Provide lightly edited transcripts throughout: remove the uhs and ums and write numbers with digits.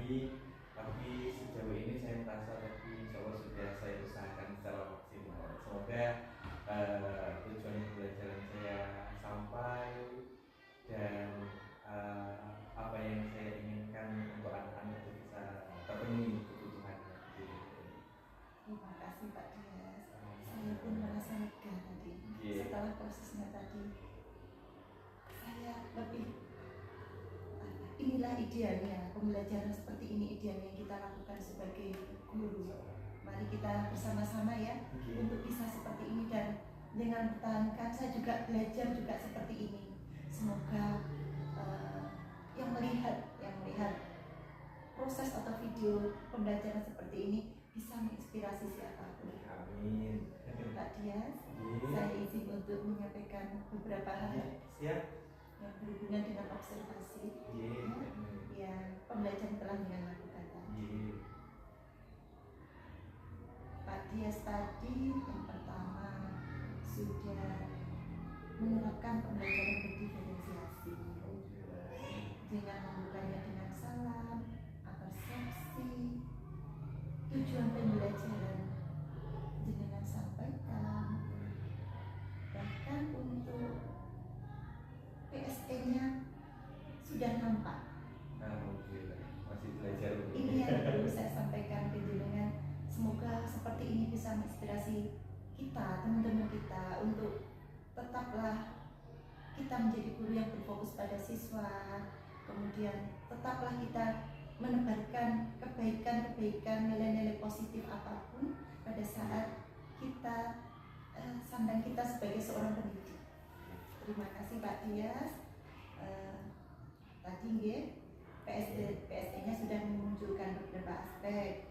baik, tapi sejauh ini saya merasa tadi insya Allah sudah saya usahakan secara maksimal. Semoga tujuan pembelajaran saya sampai dan apa yang saya inginkan untuk anak-anak itu bisa terpenuhi kebutuhannya. Terima kasih Pak Dias. Saya pun merasa lega tadi. Setelah prosesnya tadi, saya lebih inilah idealnya pembelajaran seperti ini, idealnya yang kita lakukan sebagai guru. Mari kita bersama-sama ya untuk bisa seperti ini, dan dengan bertahankan saya juga belajar juga seperti ini. Semoga yang melihat proses atau video pembelajaran seperti ini bisa menginspirasi siapapun. Amin. Pak Dias, saya izin untuk menyampaikan beberapa hal yang berhubungan dengan observasi yang pembelajaran telah dilakukan tadi. Pak Dias tadi yang pertama sudah menerapkan pembelajaran berdiferensiasi dengan membukanya dengan salam, persepsi, tujuan pembelajaran dengan sampaikan, bahkan untuk PSE-nya sudah nampak. Masih belajar. Ini yang perlu saya sampaikan ke jenengan. Semoga seperti ini bisa menginspirasi kita, teman-teman kita, untuk tetaplah kita menjadi guru yang berfokus pada siswa. Kemudian tetaplah kita menebarkan kebaikan-kebaikan, nilai-nilai positif apapun pada saat kita sandang kita sebagai seorang pendidik. Terima kasih Pak Dias. Tadi PSD-nya sudah memunculkan beberapa aspek.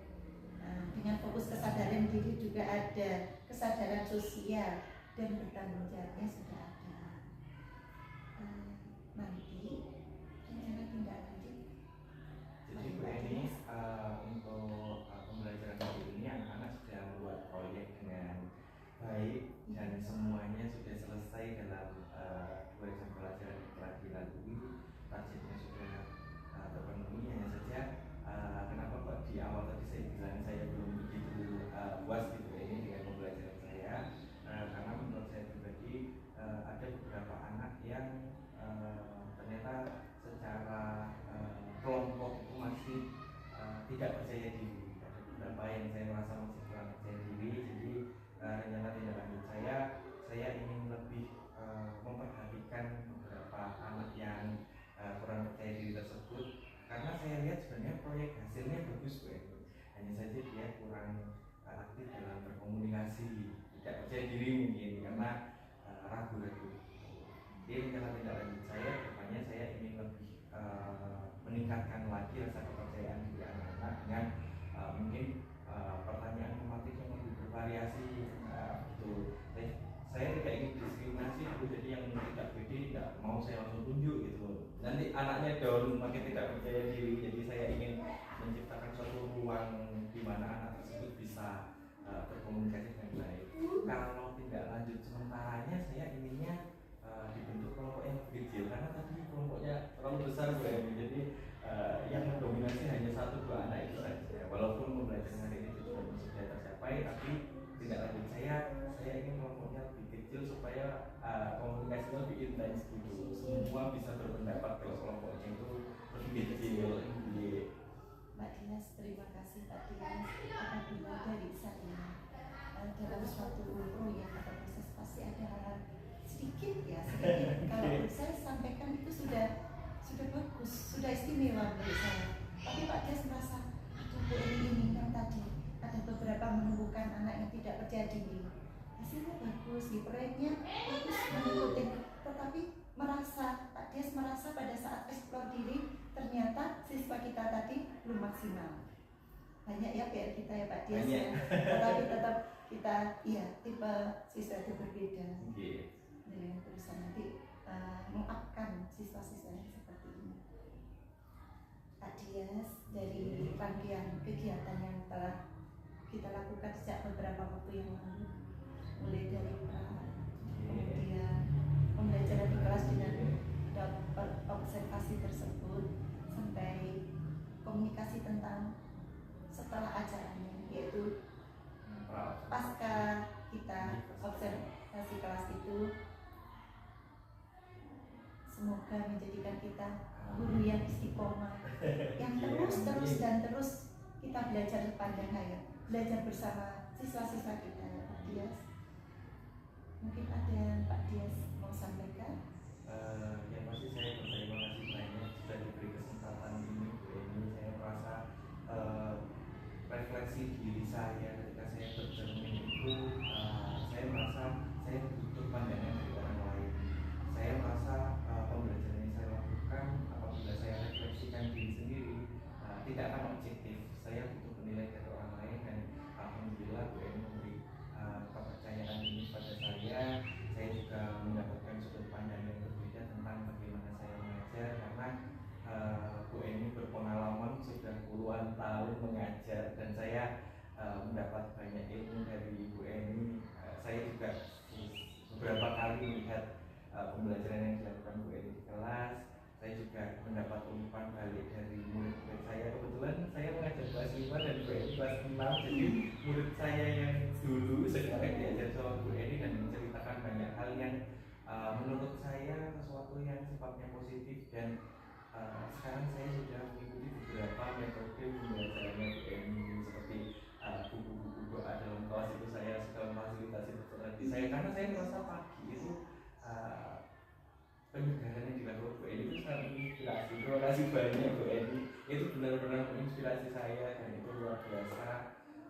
Dengan fokus kesadaran diri juga ada, kesadaran sosial dan bertanggung jawabnya sudah ada. Nanti rencana tindak lanjut. Jadi Bu Eni, untuk pembelajaran hari ini anak-anak sudah membuat proyek dengan baik dan semuanya sudah selesai dalam 2 jam pelajaran yang telah dilalui. Targetnya sudah terpenuhi. Hanya saja kenapa kok di awal tadi saya bilang saya belum begitu puas gitu ini dengan pembelajaran saya, karena menurut saya pribadi ada beberapa anak yang ternyata secara kelompok itu masih tidak percaya diri. Ada beberapa yang saya merasa masih kurang percaya diri. Jadi rencana tindak lanjut saya ingin lebih memperhatikan beberapa anak yang kurang percaya diri tersebut, karena saya lihat sebenarnya proyek hasilnya bagus Bu. Hanya saja dia kurang aktif dalam berkomunikasi, tidak percaya diri mungkin karena ragu-ragu. Jadi rencana tindak lanjut saya depannya saya ingin lebih meningkatkan lagi rasa kepercayaan diri anak-anak dengan mungkin pertanyaan tematik yang lebih bervariasi gitu. Saya tidak ingin diskriminasi gitu, jadi yang tidak pede tidak mau saya langsung tunjuk gitu. Nanti anaknya down, makin tidak percaya diri. Jadi saya ingin menciptakan suatu ruang di mana anak tersebut bisa berkomunikasi dengan baik. Kalau tindak lanjut sementaranya saya inginnya dibentuk kelompok yang lebih kecil, karena tadi kelompoknya terlalu besar Bu. Jadi yang mendominasi hanya 1-2 anak itu saja. Walaupun pembelajaran hari ini tujuan sudah tercapai, tapi tindak lanjut saya ingin kelompoknya lebih kecil supaya komunikasinya lebih intens gitu. Semua bisa berpendapat kalau kelompoknya itu lebih kecil. Mbak Dias, terima kasih Pak Dias. Apabila dari saya dalam suatu proyek atau proses pasti ada hal sedikit. Kalau saya sampaikan itu sudah bagus, sudah istimewa menurut saya. Tapi Pak Dias merasa, aduh Bu ini yang tadi ada beberapa menemukan anak yang tidak percaya diri. Hasilnya bagus, di proyeknya bagus mengikuti, tetapi Pak Dias merasa pada saat eksplor diri ternyata siswa kita tadi belum maksimal. Banyak ya PR kita ya Pak Dias ya. Tetapi tetap kita tipe siswa itu berbeda. Dengan berusaha nanti mengupkan siswa-siswa yang seperti ini. Pak Dias, dari rangkaian kegiatan yang telah kita lakukan sejak beberapa waktu yang lalu, mulai dari kemudian pembelajaran di kelas dengan observasi tersebut, sampai komunikasi setelah acaranya, yaitu Pra- pasca kita observasi kelas itu. Semoga menjadikan kita guru yang istiqomah, yang terus dan terus kita belajar sepanjang hayat, belajar bersama siswa-siswa kita. Pak Dias, mungkin ada yang Pak Dias mau sampaikan? Yang pasti saya berterima kasih banyak sudah diberi kesempatan ini Bu Eni. Saya merasa refleksi diri saya ketika saya bercermin itu, saya merasa saya butuh pandangan dari orang lain. Saya merasa pembelajaran yang saya lakukan apabila saya refleksikan diri sendiri tidak akan objektif. Saya butuh penilaian dari orang lain, dan alhamdulillah Bu Eni memberi kepercayaan ini pada saya. Saya juga mendapatkan sudut pandang yang berbeda tentang bagaimana saya mengajar, karena Bu Eni berpengalaman sudah puluhan tahun mengajar, dan saya mendapat banyak ilmu dari Bu Eni. Saya juga beberapa kali melihat pembelajaran yang dilakukan Bu Eni di kelas. Saya juga mendapat umpan balik dari murid-murid saya. Kebetulan saya mengajar kelas 5 dan Bu Eni kelas 6, jadi murid saya yang dulu sekarang diajar sama Bu Eni dan menceritakan banyak hal yang menurut saya sesuatu yang sifatnya positif, dan sekarang saya sudah mengikuti beberapa metode pembelajarannya Bu Eni, seperti buku-buku doa dalam kelas itu saya suka memfasilitasi peserta saya, karena saya merasa